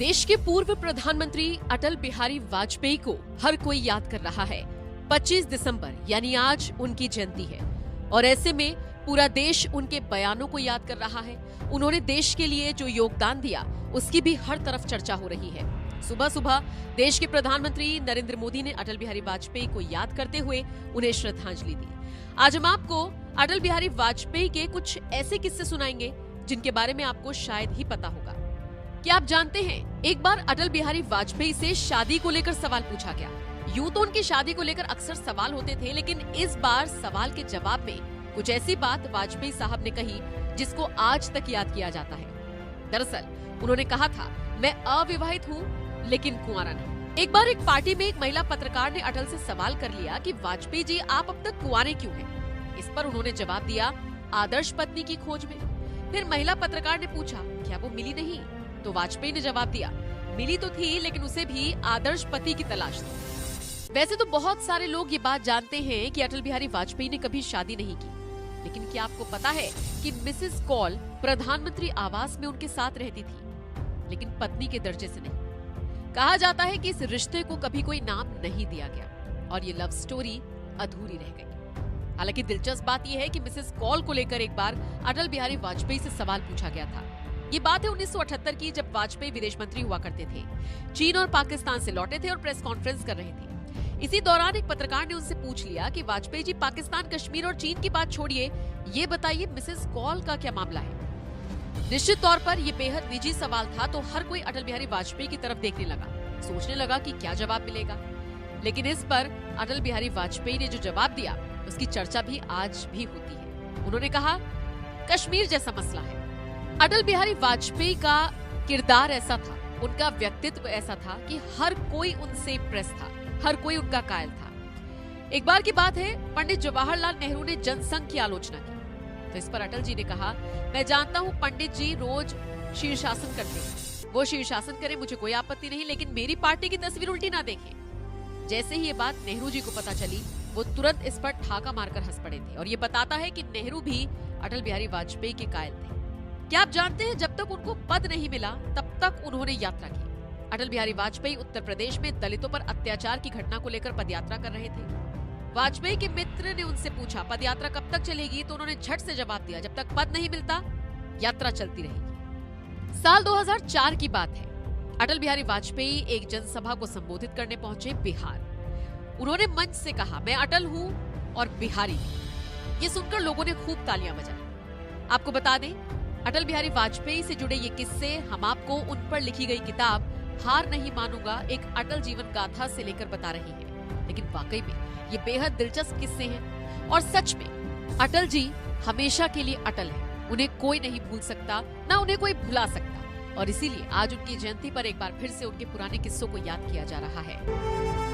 देश के पूर्व प्रधानमंत्री अटल बिहारी वाजपेयी को हर कोई याद कर रहा है। 25 दिसंबर यानी आज उनकी जयंती है और ऐसे में पूरा देश उनके बयानों को याद कर रहा है। उन्होंने देश के लिए जो योगदान दिया उसकी भी हर तरफ चर्चा हो रही है। सुबह सुबह देश के प्रधानमंत्री नरेंद्र मोदी ने अटल बिहारी वाजपेयी को याद करते हुए उन्हें श्रद्धांजलि दी। आज हम आपको अटल बिहारी वाजपेयी के कुछ ऐसे किस्से सुनाएंगे जिनके बारे में आपको शायद ही पता होगा। क्या आप जानते हैं, एक बार अटल बिहारी वाजपेयी से शादी को लेकर सवाल पूछा गया। यूं तो उनकी शादी को लेकर अक्सर सवाल होते थे, लेकिन इस बार सवाल के जवाब में कुछ ऐसी बात वाजपेयी साहब ने कही जिसको आज तक याद किया जाता है। दरअसल उन्होंने कहा था, मैं अविवाहित हूँ लेकिन कुंवारा नहीं। एक बार एक पार्टी में एक महिला पत्रकार ने अटल से सवाल कर लिया कि वाजपेयी जी आप अब तक कुंवारे क्यों हैं? इस पर उन्होंने जवाब दिया, आदर्श पत्नी की खोज में। फिर महिला पत्रकार ने पूछा, क्या वो मिली नहीं? तो वाजपेयी ने जवाब दिया, मिली तो थी लेकिन उसे भी आदर्श पति की तलाश थी। वैसे तो बहुत सारे लोग ये बात जानते हैं कि अटल बिहारी वाजपेयी ने कभी शादी नहीं की, लेकिन क्या आपको पता है कि मिसेस कौल प्रधानमंत्री आवास में उनके साथ रहती थी, लेकिन पत्नी के दर्जे से नहीं। कहा जाता है कि इस रिश्ते को कभी कोई नाम नहीं दिया गया और ये लव स्टोरी अधूरी रह गई। हालांकि दिलचस्प बात यह है कि मिसेस कौल को लेकर एक बार अटल बिहारी वाजपेयी से सवाल पूछा गया था। ये बात है 1978 की, जब वाजपेयी विदेश मंत्री हुआ करते थे। चीन और पाकिस्तान से लौटे थे और प्रेस कॉन्फ्रेंस कर रहे थे। इसी दौरान एक पत्रकार ने उनसे पूछ लिया कि वाजपेयी जी पाकिस्तान, कश्मीर और चीन की बात छोड़िए, ये बताइए मिसेस कौल का क्या मामला है। निश्चित तौर पर ये बेहद निजी सवाल था, तो हर कोई अटल बिहारी वाजपेयी की तरफ देखने लगा, सोचने लगा कि क्या जवाब मिलेगा। लेकिन इस पर अटल बिहारी वाजपेयी ने जो जवाब दिया उसकी चर्चा भी आज भी होती है। उन्होंने कहा, कश्मीर जैसा मसला है। अटल बिहारी वाजपेयी का किरदार ऐसा था, उनका व्यक्तित्व ऐसा था कि हर कोई उनसे इम्प्रेस था, हर कोई उनका कायल था। एक बार की बात है, पंडित जवाहरलाल नेहरू ने जनसंघ की आलोचना की, तो इस पर अटल जी ने कहा, मैं जानता हूँ पंडित जी रोज शीर्षासन करते हैं, वो शीर्षासन करें, मुझे कोई आपत्ति नहीं, लेकिन मेरी पार्टी की तस्वीर उल्टी ना देखें। जैसे ही ये बात नेहरू जी को पता चली, वो तुरंत इस पर ठाका मारकर हंस पड़े थे और ये बताता है कि नेहरू भी अटल बिहारी वाजपेयी के कायल थे। क्या आप जानते हैं, जब तक उनको पद नहीं मिला तब तक उन्होंने यात्रा की। अटल बिहारी वाजपेयी उत्तर प्रदेश में दलितों पर अत्याचार की घटना को लेकर पदयात्रा कर रहे थे। वाजपेयी के मित्र ने उनसे पूछा, पदयात्रा कब तक चलेगी? तो उन्होंने झट से जवाब दिया, जब तक पद नहीं मिलता यात्रा चलती रहेगी। साल 2004 की बात है, अटल बिहारी वाजपेयी एक जनसभा को संबोधित करने पहुंचे बिहार। उन्होंने मंच से कहा, मैं अटल हूँ और बिहारी। ये सुनकर लोगों ने खूब तालियां बजाई। आपको बता दें, अटल बिहारी वाजपेयी से जुड़े ये किस्से हम आपको उन पर लिखी गई किताब हार नहीं मानूंगा, एक अटल जीवन गाथा से लेकर बता रही है। लेकिन वाकई में ये बेहद दिलचस्प किस्से हैं और सच में अटल जी हमेशा के लिए अटल हैं। उन्हें कोई नहीं भूल सकता, ना उन्हें कोई भुला सकता, और इसीलिए आज उनकी जयंती पर एक बार फिर से उनके पुराने किस्सों को याद किया जा रहा है।